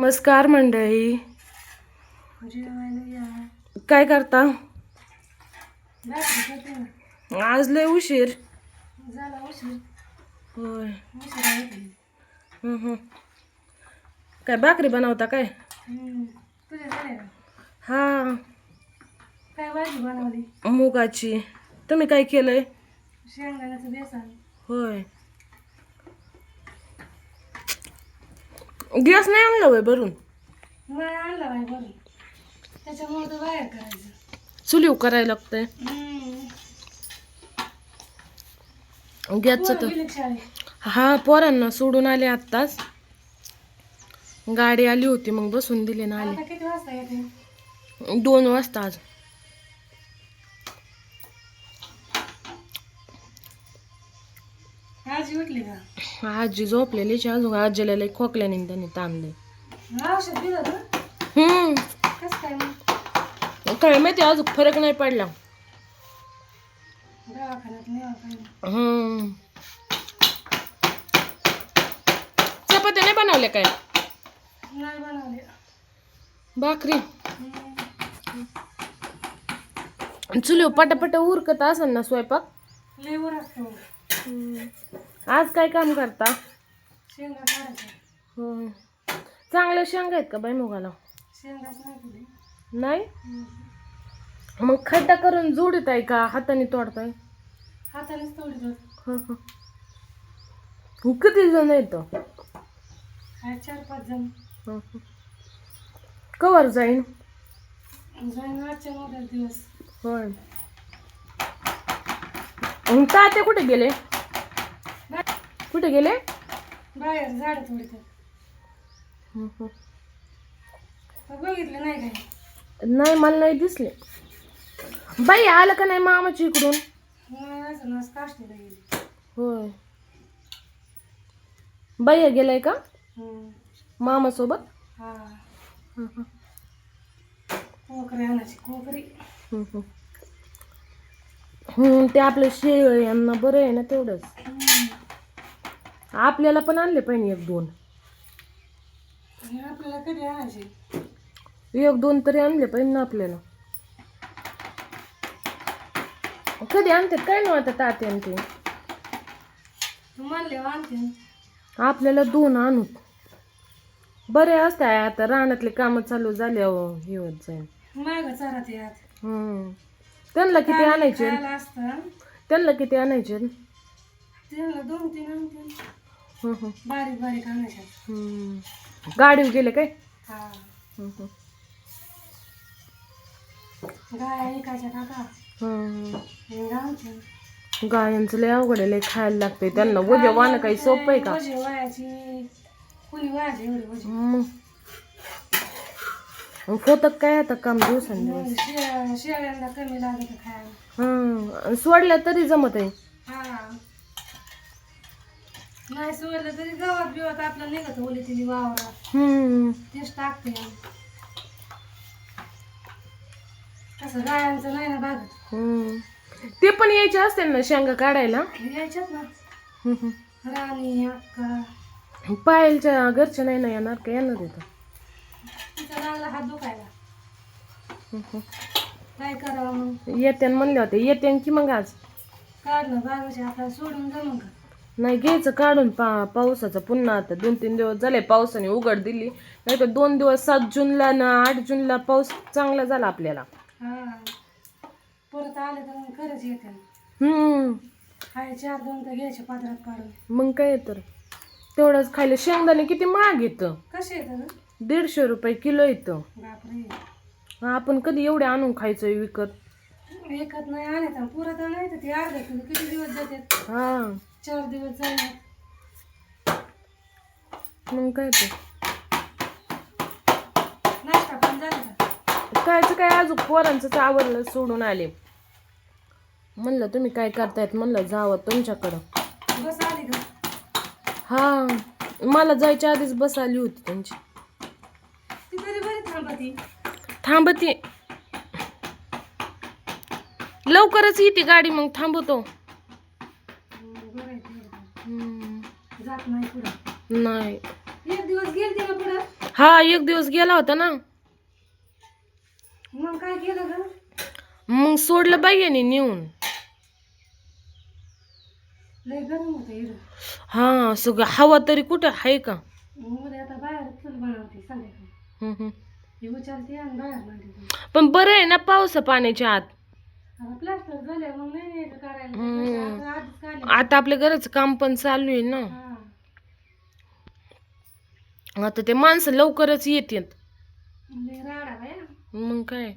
नमस्कार मंडळी. काय करता? आज लय उशीर झाला. उशीर होय. उशीर काय भाकरी बनवता काय? तुझ्या झाल्या का? हा, काय भाजी बनवली? मुगाची. तुम्ही काय केलंय? शेंगदाण्याचं बेसन. होय. गॅस नाही आणला होय भरून? नाही आणला बाई बरं, त्याच्यामुळे तर बाहेर करायचं. चुलीव करायला लागतंय गॅसचं तर. गेले शाळेत. हा, पोरांना सोडून आले आत्ताच. गाडी आली होती मग बसून दिले ना आता आले. किती वाजता येते? 2 वाजता आज. आजी उठली का? आजी झोपलेलीच अजून. आजीला लई खोकल्याने त्याने ताणले. औषध दिलं ना? कसं काय मग? काय माहिती अजून फरक नाही पडला. दवाखान्यात न्यावं पाहिजे. चपात्या नाही बनवल्या काय? नाही बनवले. भाकरी चुलीव पटापट उरकत असेल ना स्वयंपाक? लेवर असतो. आज काय काम करता? शेंगा काढायच्या. होय. चांगल्या शेंगा आहेत का बाई मुगाला? शेंगाच नाही तुझी? नाही. मग खड्डा करून जोडीत आहे का हाताने तोडताय? हातानेच तोडतो. किती जण येतं? काय 4-5 जण. कवर जाईन? जाईन आजच्या 9 दिवस. होय. तात्या कुठे गेले? कुठे गेले? बाहेर झाड तोडतात. बघितलं नाही काय? नाही, मला नाही दिसले. बाई आलं का नाही मामाची इकडून? नाही अजून, आज काष्टीला गेली. होय. बाई गेलाय का मामा सोबत? हा. कोकरी आणायची. कोकरी. ते आपलं शेळ यांना बरं आहे ना तेवढंच. आपल्याला पण आणले पाहिजे 1-2. आपल्याला कधी आणायची? 1-2 तरी आणले पाहिजे ना आपल्याला. कधी आणतात काय ना आता तात्यान ते. तू म्हणले आणते. आपल्याला 2 आणू. बरे असते आता रानातले काम चालू झाल्यावर हे होत जाईल. माग चारात यात. त्यांना किती आणायचे? असतं त्यांना किती आणायचे? त्यांना 2-3 आणते. बारीक बारीक आणायच्या. गाडीवर गेले काय? हा. गाय ऐकायच्या काका. गायांचं लय अवघड आहे, लय खायला लागतंय त्यांना. वजे वाहणं काही सोपं आहे का? वजे वायाची कुणी वायाची एवढी वजे. मग होतं काय आता काम दिवसांदिवस. शेळ्यांना कमी लागत खायला. सोडल्या तरी जमत आहे. हा. नाही सोडलं तरी गवत बिवत आपलं निघत ओली तिने वावरात. तेच टाकते. तसं गायांचं नाही ना भागत. ते पण यायचे असते ना शेंगा काढायला? यायच्यात ना. राणी अक्का. पायलच्या घरच्या नाही ना येणार का? येणार येतं. तिचा लागला हात दुखायला. काय करावं मग? येते म्हणले होते. येते की मग आज काढलं बागाचे आपल्याला सोडून जमून का? नाही घ्यायचं काढून. पावसाचं पुन्हा आता 2-3 दिवस झाले पावसाने उघड दिली. नाही तर 2 दिवस 7 जूनला ना 8 जूनला पाऊस चांगला झाला आपल्याला. हा. परत आले तर मग खरंच येते. हाय 4-2 तर घ्यायचे पात्रात काढून. मग काय तर तेवढंच खायला. शेंगदाणे किती महाग येतं. कसे येतं? 150 रुपये किलो येतं. बापरे. आपण कधी एवढे आणून खायचं विकत? विकत नाही आणत. पुरत नाही तर ते अर्धा किलो किती दिवस जातात? 4 दिवस जाईल. मग काय तर नाश्ता पण झाला का? कायचं काय अजून पोरांचंच आवरलं सोडून आले. म्हणलं तुम्ही काय करतायत, म्हणलं जावं तुमच्याकडं. बस आली का? हा, मला जायच्या आधीच बस आली होती त्यांची. ती तरी बरी थांबती. थांबते लवकरच येते गाडी, मग थांबवतो. जात नाही पुढं. नाही. एक दिवस गेलते ना पुढं. हा एक दिवस गेला होता ना, मग काय केलं ग? मग सोडलं बाईने नेऊन. लय गरम होतं इकडं. हा सगळं हवा तरी कुठं आहे का. मग उद्या आता बाहेर चूल बनवते संध्याकाळी. हम्म. ही उचलते आणि बाहेर मांडते. पण बरं आहे ना पावसा पाण्याच्या आत. आता प्लास्टर झालं मग नाही यायचं करायला. हम्म. आता आधीच काढले. आता आपल्या घराचं काम पण चालू आहे ना. हा. आता ते माणसं लवकरच येतात. लय राडा बाया. मग काय